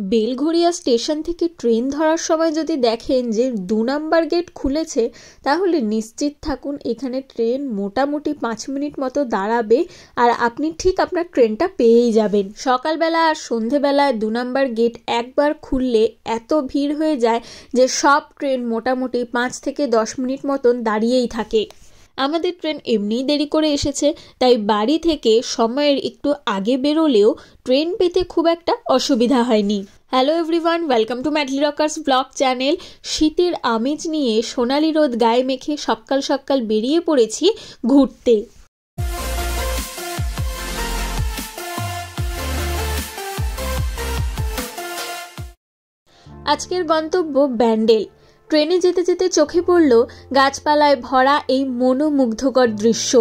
Belgharia station থেকে train ধরার সময় যদি দেখেন যে 2 নাম্বার গেট খুলেছে, তাহলে নিশ্চিত থাকুন এখানে ট্রেন মোটামুটি 5 মিনিট মতো দাঁড়াবে আর আপনি ঠিক আপনার ট্রেনটা পেয়েই যাবেন। সকালবেলা আর সন্ধেবেলায় 2 নাম্বার গেট একবার খুললে এত ভিড় হয়ে যায় যে সব ট্রেন মোটামুটি 5 থেকে 10 মিনিট মতন দাঁড়িয়েই থাকে। আমাদের ট্রেন এমনিই দেরি করে এসেছে, তাই বাড়ি থেকে সময়ের একটু আগে বেরোলেও ট্রেন পেতে খুব একটা অসুবিধা হয়নি। Hello everyone, welcome to madly Rockerz blog channel. শীতের আমেজ নিয়ে সোনালি রোদ গায়ে মেখে সকাল সকাল বেরিয়ে পড়েছি ঘুরতে। আজকের গন্তব্য ব্যান্ডেল। ট্রেনে যেতে যেতে চোখে পড়ল গাছপালায় ভরা এই মনোমুগ্ধকর দৃশ্য।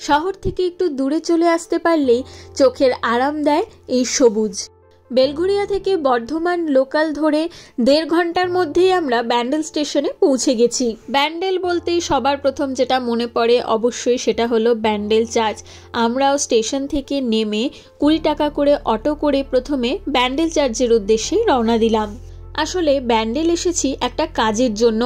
শহর থেকে একটু দূরে চলে আসতে পারলেই চোখের আরাম দেয় এই সবুজ। বেলঘরিয়া থেকে বর্ধমান লোকাল ধরে 1.5 ঘন্টার মধ্যেই আমরা ব্যান্ডেল স্টেশনে পৌঁছে গেছি। ব্যান্ডেল বলতেই সবার প্রথম যেটা মনে পড়ে অবশ্যই সেটা হলো ব্যান্ডেল চার্চ। আমরাও স্টেশন থেকে নেমে 20 টাকা করে অটো করে প্রথমে ব্যান্ডেল চার্চের উদ্দেশ্যে রওনা দিলাম। আসলে ব্যান্ডেল এসেছি একটা কাজের জন্য,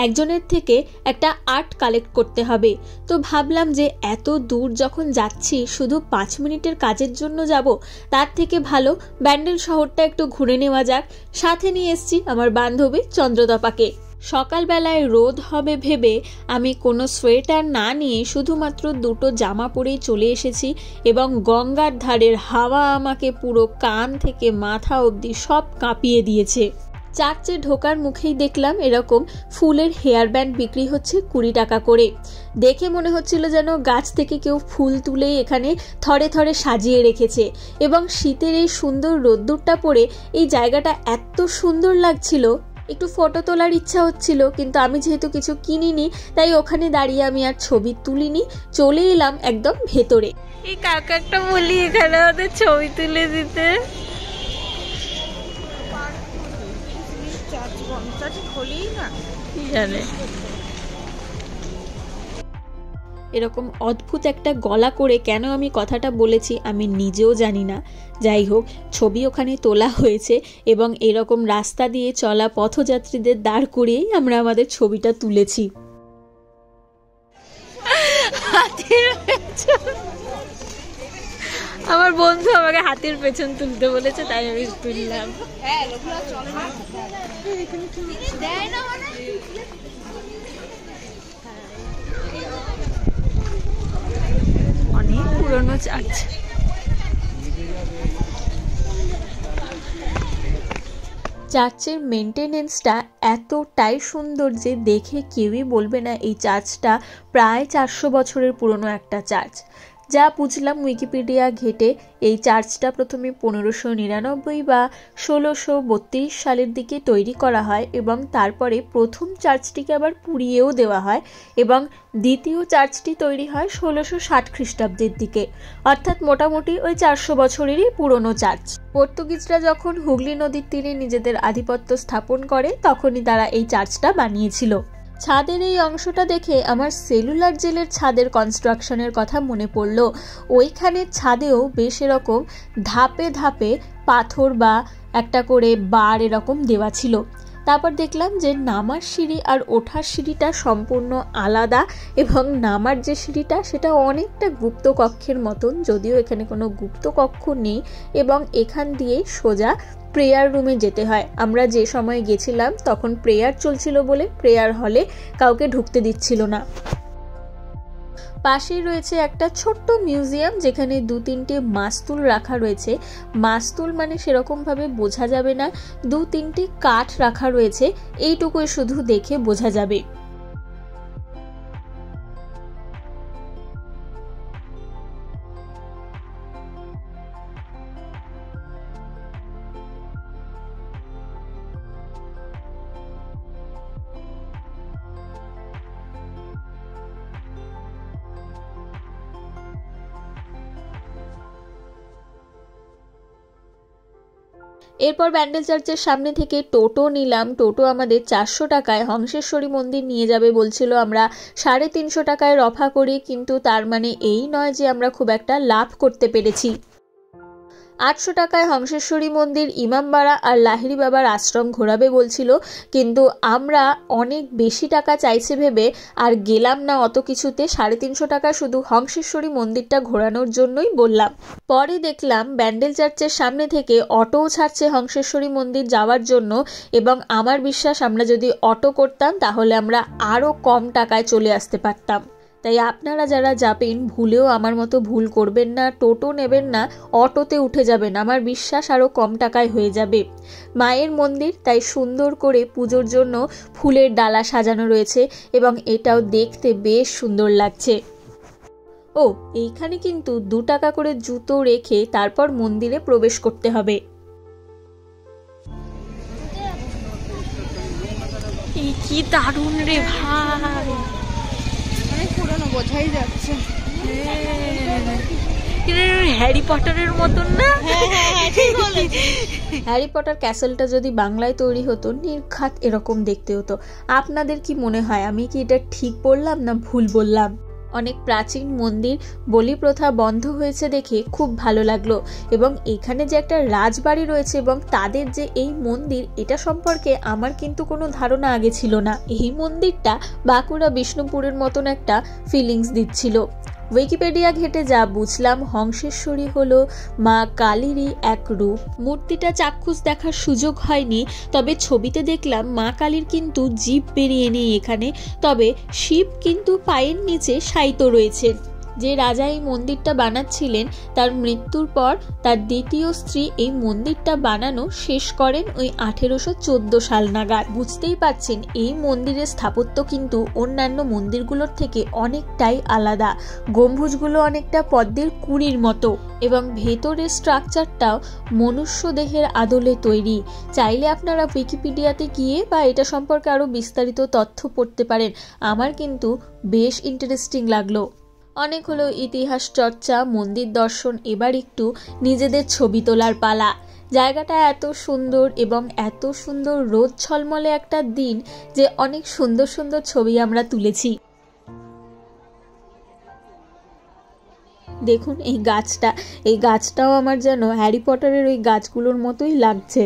একজনের থেকে একটা আর্ট কালেক্ট করতে হবে। তো ভাবলাম যে এত দূর যখন যাচ্ছি শুধু 5 মিনিটের কাজের জন্য যাব, তার থেকে ভালো ব্যান্ডেল শহরটা একটু ঘুরে নেওয়া যাক। সাথে নিয়ে এসেছি আমার বান্ধবী চন্দ্রদপাকে। সকালবেলায় রোদ হবে ভেবে আমি কোনো সোয়েটার না নিয়ে শুধুমাত্র 2টো জামা পরেই চলে এসেছি এবং গঙ্গার ধারের হাওয়া আমাকে পুরো কান থেকে মাথা অবধি সব কাঁপিয়ে দিয়েছে। চার্চে ঢোকার মুখেই দেখলাম এরকম ফুলের হেয়ার ব্যান্ড বিক্রি হচ্ছে 20 টাকা করে। দেখে মনে হচ্ছিল যেন গাছ থেকে কেউ ফুল তুলেই এখানে থরে থরে সাজিয়ে রেখেছে এবং শীতের এই সুন্দর রোদ্দুরটা পড়ে এই জায়গাটা এত সুন্দর লাগছিল। একটু ফটো তোলার ইচ্ছা হচ্ছিল, কিন্তু আমি যেহেতু কিছু কিনিনি তাই ওখানে দাঁড়িয়ে আমি আর ছবি তুলিনি, চলে এলাম একদম ভেতরে। এই কাকাটা বলি এখানে ওদের ছবি তুলে দিতে। এরকম অদ্ভুত একটা গলা করে কেন আমি কথাটা বলেছি আমি নিজেও জানি না। যাই হোক, ছবি ওখানে তোলা হয়েছে এবং এরকম রাস্তা দিয়ে চলা পথযাত্রীদের দাঁড় করিয়েই আমরা আমাদের ছবিটা তুলেছি। আমার বন্ধু আমাকে হাতির পেছন তুলতে বলেছে, তাই আমি তুললাম। অনেক পুরনো চার্চ। চার্চের মেনটেনেন্সটা এতটাই সুন্দর যে দেখে কেউই বলবে না এই চার্চটা প্রায় 400 বছরের পুরনো একটা চার্চ। যা বুঝলাম উইকিপিডিয়া ঘেটে, এই চার্চটা প্রথমে 1599 বা 1632 সালের দিকে তৈরি করা হয় এবং তারপরে প্রথম চার্চটিকে আবার পুড়িয়েও দেওয়া হয় এবং দ্বিতীয় চার্চটি তৈরি হয় 1660 খ্রিস্টাব্দের দিকে, অর্থাৎ মোটামুটি ওই 400 বছরেরই পুরনো চার্চ। পর্তুগিজরা যখন হুগলি নদীর তীরে নিজেদের আধিপত্য স্থাপন করে তখনই তারা এই চার্চটা বানিয়েছিল। ছাদের এই অংশটা দেখে আমার সেলুলার জেলের ছাদের কনস্ট্রাকশনের কথা মনে পড়লো। ওইখানের ছাদেও বেশ এরকম ধাপে ধাপে পাথর বা একটা করে বার এরকম দেওয়া ছিল। তারপর দেখলাম যে নামার সিঁড়ি আর ওঠার সিঁড়িটা সম্পূর্ণ আলাদা এবং নামার যে সিঁড়িটা সেটা অনেকটা গুপ্ত কক্ষের মতন, যদিও এখানে কোনো গুপ্ত কক্ষ নেই এবং এখান দিয়েই সোজা প্রেয়ার রুমে যেতে হয়। আমরা যে সময় গেছিলাম তখন প্রেয়ার চলছিল বলে প্রেয়ার হলে কাউকে ঢুকতে দিচ্ছিল না। পাশেই রয়েছে একটা ছোট্ট মিউজিয়াম যেখানে 2-3টে মাস্তুল রাখা রয়েছে। মাস্তুল মানে সেরকমভাবে বোঝা যাবে না, 2-3টে কাঠ রাখা রয়েছে, এইটুকুই শুধু দেখে বোঝা যাবে। এরপর ব্যান্ডেল চার্চের সামনে থেকে টোটো নিলাম। টোটো আমাদের 400 টাকায় হংসেশ্বরী মন্দির নিয়ে যাবে বলছিল। আমরা 350 টাকায় রফা করি, কিন্তু তার মানে এই নয় যে আমরা খুব একটা লাভ করতে পেরেছি। 800 টাকায় হংসেশ্বরী মন্দির, ইমামবাড়া আর লাহিড়ী বাবার আশ্রম ঘোরাবে বলছিল, কিন্তু আমরা অনেক বেশি টাকা চাইছে ভেবে আর গেলাম না অত কিছুতে। 350 টাকা শুধু হংসেশ্বরী মন্দিরটা ঘোরানোর জন্যই বললাম। পরে দেখলাম ব্যান্ডেল চার্চের সামনে থেকে অটোও ছাড়ছে হংসেশ্বরী মন্দির যাওয়ার জন্য, এবং আমার বিশ্বাস আমরা যদি অটো করতাম তাহলে আমরা আরও কম টাকায় চলে আসতে পারতাম। তাই আপনারা যারা যাবেন ভুলেও আমার মতো ভুল করবেন না, টোটো নেবেন না, অটোতে উঠে যাবেন, আমার বিশ্বাস আরও কম টাকায় হয়ে যাবে। মায়ের মন্দির, তাই সুন্দর করে পুজোর জন্য ফুলের ডালা সাজানো রয়েছে এবং এটাও দেখতে বেশ সুন্দর লাগছে। ও এইখানে কিন্তু 2 টাকা করে জুতো রেখে তারপর মন্দিরে প্রবেশ করতে হবে। কি দারুণ রে ভাই, অনেক পুরনো, বোঝাই যাচ্ছে। হ্যারি পটারের মতন না? হ্যারি পটার ক্যাসেলটা যদি বাংলায় তৈরি হতো নির্ঘাত এরকম দেখতে হতো। আপনাদের কি মনে হয় আমি কি এটা ঠিক বললাম না ভুল বললাম? অনেক প্রাচীন মন্দির, বলি প্রথা বন্ধ হয়েছে দেখে খুব ভালো লাগলো। এবং এখানে যে একটা রাজবাড়ি রয়েছে এবং তাদের যে এই মন্দির, এটা সম্পর্কে আমার কিন্তু কোনো ধারণা আগে ছিল না। এই মন্দিরটা বাঁকুড়া বিষ্ণুপুরের মতন একটা ফিলিংস দিচ্ছিল। উইকিপিডিয়া ঘেটে যা বুঝলাম, হংসেশ্বরী হলো মা কালীরই এক রূপ। মূর্তিটা চাক্ষুষ দেখার সুযোগ হয়নি, তবে ছবিতে দেখলাম মা কালীর কিন্তু জিভ বেরিয়ে নেই এখানে, তবে শিব কিন্তু পায়ের নিচে শায়িত রয়েছেন। যে রাজা এই মন্দিরটা বানাচ্ছিলেন তার মৃত্যুর পর তার দ্বিতীয় স্ত্রী এই মন্দিরটা বানানো শেষ করেন ওই 1814 সাল নাগাদ। বুঝতেই পারছেন এই মন্দিরের স্থাপত্য কিন্তু অন্যান্য মন্দিরগুলোর থেকে অনেকটাই আলাদা। গম্বুজগুলো অনেকটা পদ্মের কুঁড়ির মতো এবং ভেতরের স্ট্রাকচারটাও মনুষ্য দেহের আদলে তৈরি। চাইলে আপনারা উইকিপিডিয়াতে গিয়ে বা এটা সম্পর্কে আরও বিস্তারিত তথ্য পড়তে পারেন। আমার কিন্তু বেশ ইন্টারেস্টিং লাগলো। অনেক হলো ইতিহাস চর্চা, মন্দির দর্শন, এবার একটু নিজেদের ছবি তোলার পালা। জায়গাটা এত সুন্দর এবং এত সুন্দর রোদ ঝলমলে একটা দিন যে অনেক সুন্দর সুন্দর ছবি আমরা তুলেছি। দেখুন এই গাছটাও আমার যেন হ্যারি পটারের ওই গাছগুলোর মতোই লাগছে।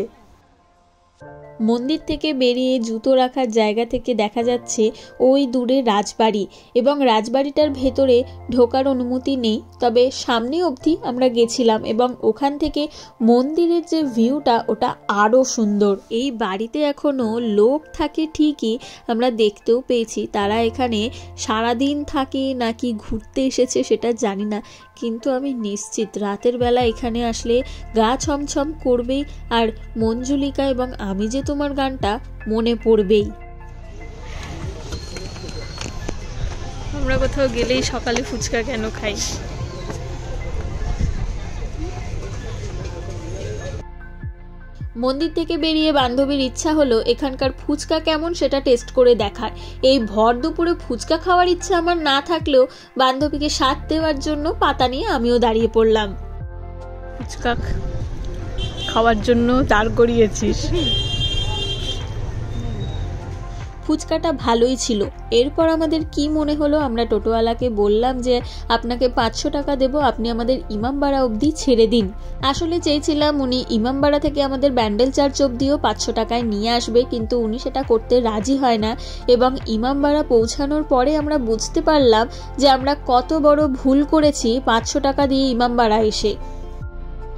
মন্দির থেকে বেরিয়ে জুতো রাখার জায়গা থেকে দেখা যাচ্ছে ওই দূরে রাজবাড়ি, এবং রাজবাড়িটার ভেতরে ঢোকার অনুমতি নেই, তবে সামনে অবধি আমরা গেছিলাম এবং ওখান থেকে মন্দিরের যে ভিউটা ওটা আরও সুন্দর। এই বাড়িতে এখনো লোক থাকে ঠিকই, আমরা দেখতেও পেয়েছি। তারা এখানে সারাদিন থাকে নাকি ঘুরতে এসেছে সেটা জানি না, কিন্তু আমি নিশ্চিত রাতের বেলা এখানে আসলে গা ছমছম করবেই, আর মঞ্জুলিকা এবং আমি যে তোমার গানটা মনে পড়বেই। আমরা কোথাও গেলেই সকালে ফুচকা কেন খাই? মন্দির থেকে বেরিয়ে বান্ধবীর ইচ্ছা হলো এখানকার ফুচকা কেমন সেটা টেস্ট করে দেখার। এই ভর দুপুরে ফুচকা খাওয়ার ইচ্ছা আমার না থাকলেও বান্ধবীকে সাথ দেওয়ার জন্য পাতা নিয়ে আমিও দাঁড়িয়ে পড়লাম। ফুচকা খাওয়ার জন্য দাঁড় করিয়েছিস? ফুচকাটা ভালোই ছিল। এরপর আমাদের কি মনে হলো, আমরা টোটোওয়ালাকে বললাম যে আপনাকে 500 টাকা দেবো, আপনি আমাদের ইমামবাড়া অবধি ছেড়ে দিন। আসলে চেয়েছিলাম উনি ইমামবাড়া থেকে আমাদের ব্যান্ডেল চার্চ অবধিও 500 টাকায় নিয়ে আসবে, কিন্তু উনি সেটা করতে রাজি হয় না। এবং ইমামবাড়া পৌঁছানোর পরে আমরা বুঝতে পারলাম যে আমরা কত বড় ভুল করেছি 500 টাকা দিয়ে ইমামবাড়া এসে।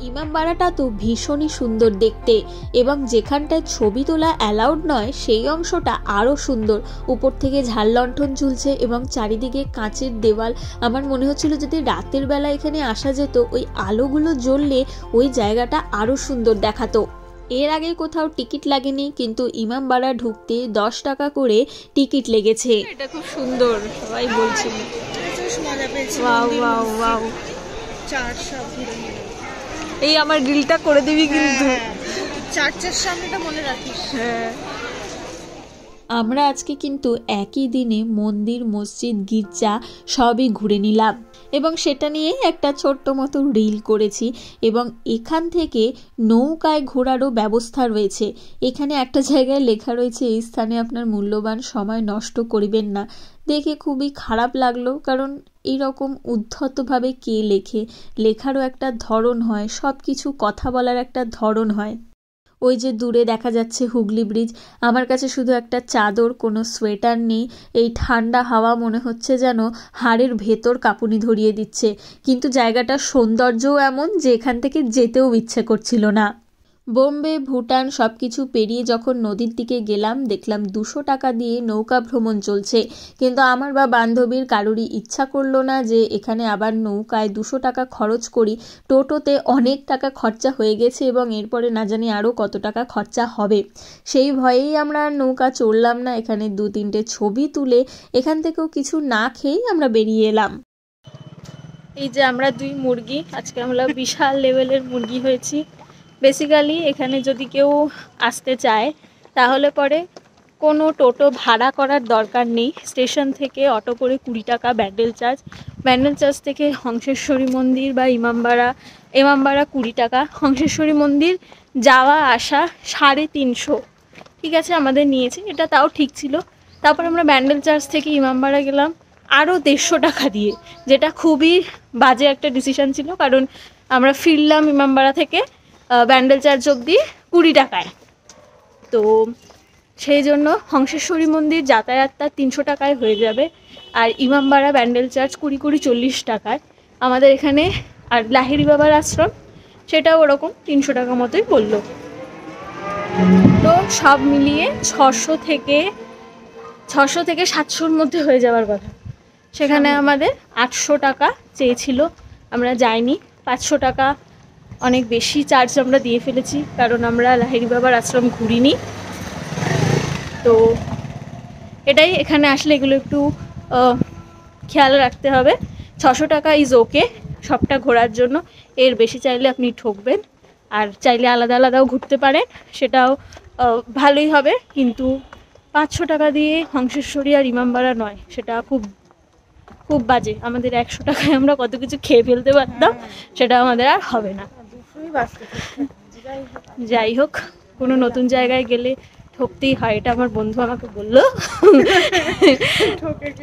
ইমামবাড়াটা তো ভীষণই সুন্দর দেখতে, এবং যেখানটায় ছবি তোলা অ্যালাউড নয় সেই অংশটা আরও সুন্দর। উপর থেকে ঝাল লণ্ঠন ঝুলছে এবং চারিদিকে কাঁচের দেওয়াল। আমার মনে হচ্ছিল যদি রাতের বেলা এখানে আসা যেত, ওই আলোগুলো জ্বললে ওই জায়গাটা আরও সুন্দর দেখাতো। এর আগে কোথাও টিকিট লাগেনি, কিন্তু ইমামবাড়া ঢুকতে 10 টাকা করে টিকিট লেগেছে। এটা খুব সুন্দর, সবাই বলছিল। এই আমার গ্রিলটা করে দিবি কিন্তু, চার্চের সামনেটা মনে রাখিস। হ্যাঁ, আমরা আজকে কিন্তু একই দিনে মন্দির, মসজিদ, গির্জা সবই ঘুরে নিলাম এবং সেটা নিয়ে একটা ছোট্ট মতো রিল করেছি। এবং এখান থেকে নৌকায় ঘোরারও ব্যবস্থা রয়েছে। এখানে একটা জায়গায় লেখা রয়েছে এই স্থানে আপনার মূল্যবান সময় নষ্ট করিবেন না। দেখে খুবই খারাপ লাগলো, কারণ এরকম উদ্ধতভাবে কে লেখে, লেখারও একটা ধরন হয়, সব কিছু কথা বলার একটা ধরন হয়। ওই যে দূরে দেখা যাচ্ছে হুগলি ব্রিজ, আমার কাছে শুধু একটা চাদর, কোনো সোয়েটার নেই, এই ঠান্ডা হাওয়া মনে হচ্ছে যেন হাড়ের ভেতর কাঁপুনি ধরিয়ে দিচ্ছে, কিন্তু জায়গাটার সৌন্দর্যও এমন যে এখান থেকে যেতেও ইচ্ছে করছিল না। বোম্বে, ভুটান সব কিছু পেরিয়ে যখন নদীর দিকে গেলাম, দেখলাম 200 টাকা দিয়ে নৌকা ভ্রমণ চলছে, কিন্তু আমার বা বান্ধবীর কারোরই ইচ্ছা করলো না যে এখানে আবার নৌকায় 200 টাকা খরচ করি। টোটোতে অনেক টাকা খরচা হয়ে গেছে এবং এরপরে না জানি আরও কত টাকা খরচা হবে, সেই ভয়েই আমরা আর নৌকা চড়লাম না। এখানে 2-3টে ছবি তুলে এখান থেকেও কিছু না খেয়েই আমরা বেরিয়ে এলাম। এই যে আমরা 2 মুরগি, আজকে আমরা বিশাল লেভেলের মুরগি হয়েছি। বেসিক্যালি এখানে যদি কেউ আসতে চায় তাহলে পরে কোনো টোটো ভাড়া করার দরকার নেই। স্টেশন থেকে অটো করে 20 টাকা ব্যান্ডেল চার্জ, ব্যান্ডেল চার্জ থেকে হংসেশ্বরী মন্দির বা ইমামবাড়া 20 টাকা, হংসেশ্বরী মন্দির যাওয়া আসা 350, ঠিক আছে আমাদের নিয়েছে, এটা তাও ঠিক ছিল। তারপর আমরা ব্যান্ডেল চার্জ থেকে ইমামবাড়া গেলাম আরও 150 টাকা দিয়ে, যেটা খুবই বাজে একটা ডিসিশন ছিল, কারণ আমরা ফিরলাম ইমামবাড়া থেকে ব্যান্ডেল চার্জ অবধি 20 টাকায়। তো সেই জন্য হংসেশ্বরী মন্দির যাতায়াতটা 300 টাকায় হয়ে যাবে, আর ইমামবাড়া ব্যান্ডেল চার্জ 20-40 টাকায় আমাদের এখানে। আর লাহিড়ী বাবার আশ্রম সেটাও ওরকম 300 টাকা মতোই বললো। তো সব মিলিয়ে 600 থেকে 700-র মধ্যে হয়ে যাওয়ার কথা, সেখানে আমাদের 800 টাকা চেয়েছিল, আমরা যাইনি। 500 টাকা অনেক বেশি চার্জ আমরা দিয়ে ফেলেছি, কারণ আমরা লাহিড়ী বাবার আশ্রম ঘুরিনি। তো এটাই, এখানে আসলে এগুলো একটু খেয়াল রাখতে হবে। 600 টাকা ইজ ওকে সবটা ঘোরার জন্য, এর বেশি চাইলে আপনি ঠকবেন, আর চাইলে আলাদা আলাদাও ঘুরতে পারেন, সেটাও ভালোই হবে। কিন্তু 500 টাকা দিয়ে হংসেশ্বরী আর ইমামবাড়া নয়, সেটা খুব খুব বাজে। আমাদের 100 টাকায় আমরা কত কিছু খেয়ে ফেলতে পারতাম, সেটা আমাদের আর হবে না। যাই হোক, কোনো নতুন জায়গায় গেলে ঠকতেই হয়, এটা আমার বন্ধু আমাকে বললো।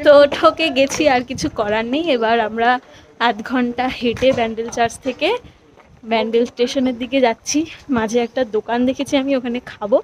তো ঠকে গেছি, আর কিছু করার নেই। এবার আমরা আধ ঘন্টা হেঁটে ব্যান্ডেল চার্চ থেকে ব্যান্ডেল স্টেশনের দিকে যাচ্ছি। মাঝে একটা দোকান দেখেছি আমি, ওখানে খাবো,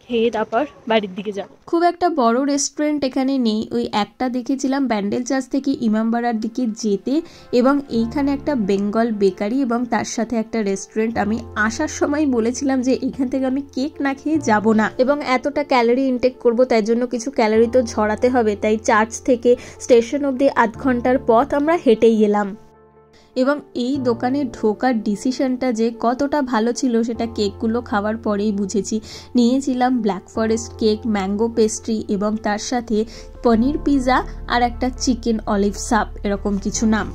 খেয়ে তারপর বাড়ির দিকে যাব। খুব একটা বড় রেস্টুরেন্ট এখানে নেই, ওই একটা দেখেছিলাম ব্যান্ডেল চার্চ থেকে ইমামবাড়ার দিকে যেতে, এবং এইখানে একটা বেঙ্গল বেকারি এবং তার সাথে একটা রেস্টুরেন্ট। আমি আসার সময় বলেছিলাম যে এখান থেকে আমি কেক না খেয়ে যাব না, এবং এতটা ক্যালোরি ইনটেক করব, তাই জন্য কিছু ক্যালোরি তো ঝরাতে হবে। তাই চার্চ থেকে স্টেশন অবধি আধ ঘন্টার পথ আমরা হেঁটেই এলাম। এবং এই দোকানে ঢোকার ডিসিশনটা যে কতটা ভালো ছিল সেটা কেকগুলো খাওয়ার পরেই বুঝেছি। নিয়েছিলাম black forest cake, mango pastry এবং তার সাথে পনির পিৎজা আর একটা চিকেন অলিভ সাপ, এরকম কিছু নাম।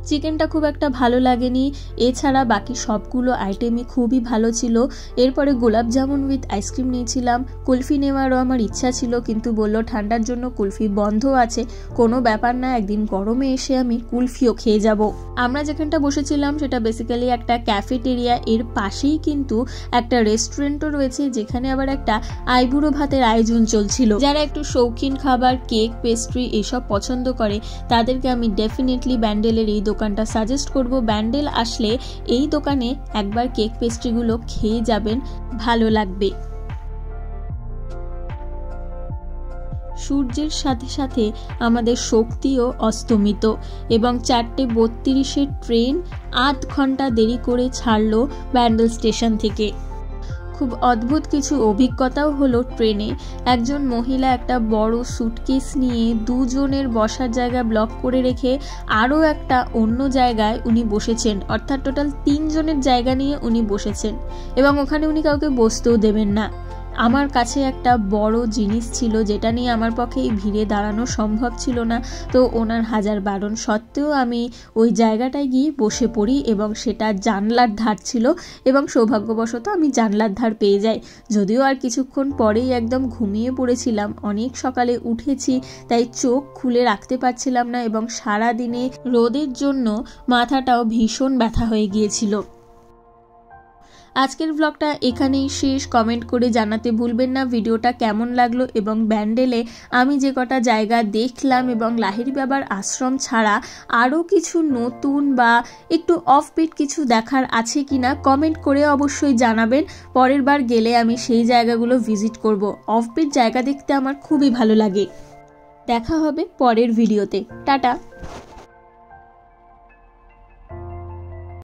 চিকেনটা খুব একটা ভালো লাগেনি, এছাড়া বাকি সবগুলো আইটেমই খুবই ভালো ছিল। এরপরে গোলাপ জামুন উইথ আইসক্রিম নিয়েছিলাম। কুলফি নেওয়ারও আমার ইচ্ছা ছিল, কিন্তু বলল ঠান্ডার জন্য কুলফি বন্ধ আছে। কোনো ব্যাপার না, একদিন গরমে এসে আমি কুলফিও খেয়ে যাব। আমরা যেখানটা বসেছিলাম সেটা বেসিক্যালি একটা ক্যাফেটেরিয়া, এর পাশেই কিন্তু একটা রেস্টুরেন্টও রয়েছে, যেখানে আবার একটা আইবুড়ো ভাতের আয়োজন চলছিল। যারা একটু শৌখিন খাবার, কেক, পেস্ট্রি এসব পছন্দ করে তাদেরকে আমি ডেফিনেটলি ব্যান্ডেলের এই দোকানটা সাজেস্ট করব। ব্যান্ডেল আসলে এই দোকানে একবার কেক পেস্ট্রিগুলো খেয়ে যাবেন, ভালো লাগবে। সূর্যের সাথে সাথে আমাদের শক্তিও অস্তমিত, এবং 4:32 ট্রেন আধ ঘন্টা দেরি করে ছাড়লো ব্যান্ডেল স্টেশন থেকে। খুব অদ্ভুত কিছু অভিজ্ঞতাও হলো ট্রেনে। একজন মহিলা একটা বড় সুটকেস নিয়ে দুজনের বসার জায়গা ব্লক করে রেখে আরও একটা অন্য জায়গায় উনি বসেছেন, অর্থাৎ টোটাল 3 জনের জায়গা নিয়ে উনি বসেছেন, এবং ওখানে উনি কাউকে বসতেও দেবেন না। আমার কাছে একটা বড় জিনিস ছিল যেটা নিয়ে আমার পক্ষে এই ভিড়ে দাঁড়ানো সম্ভব ছিল না, তো ওনার হাজার বারণ সত্ত্বেও আমি ওই জায়গাটায় গিয়ে বসে পড়ি, এবং সেটা জানলার ধার ছিল, এবং সৌভাগ্যবশত আমি জানলার ধার পেয়ে যাই। যদিও আর কিছুক্ষণ পরেই একদম ঘুমিয়ে পড়েছিলাম, অনেক সকালে উঠেছি, তাই চোখ খুলে রাখতে পারছিলাম না, এবং সারা দিনে রোদের জন্য মাথাটাও ভীষণ ব্যথা হয়ে গিয়েছিল। আজকের ব্লগটা এখানেই শেষ। কমেন্ট করে জানাতে ভুলবেন না ভিডিওটা কেমন লাগলো এবং ব্যান্ডেলে আমি যে কটা জায়গা দেখলাম এবং লাহিড়ী বাবার আশ্রম ছাড়া আরও কিছু নতুন বা একটু অফবিট কিছু দেখার আছে কিনা কমেন্ট করে অবশ্যই জানাবেন। পরের বার গেলে আমি সেই জায়গাগুলো ভিজিট করব। অফবিট জায়গা দেখতে আমার খুবই ভালো লাগে। দেখা হবে পরের ভিডিওতে। টাটা।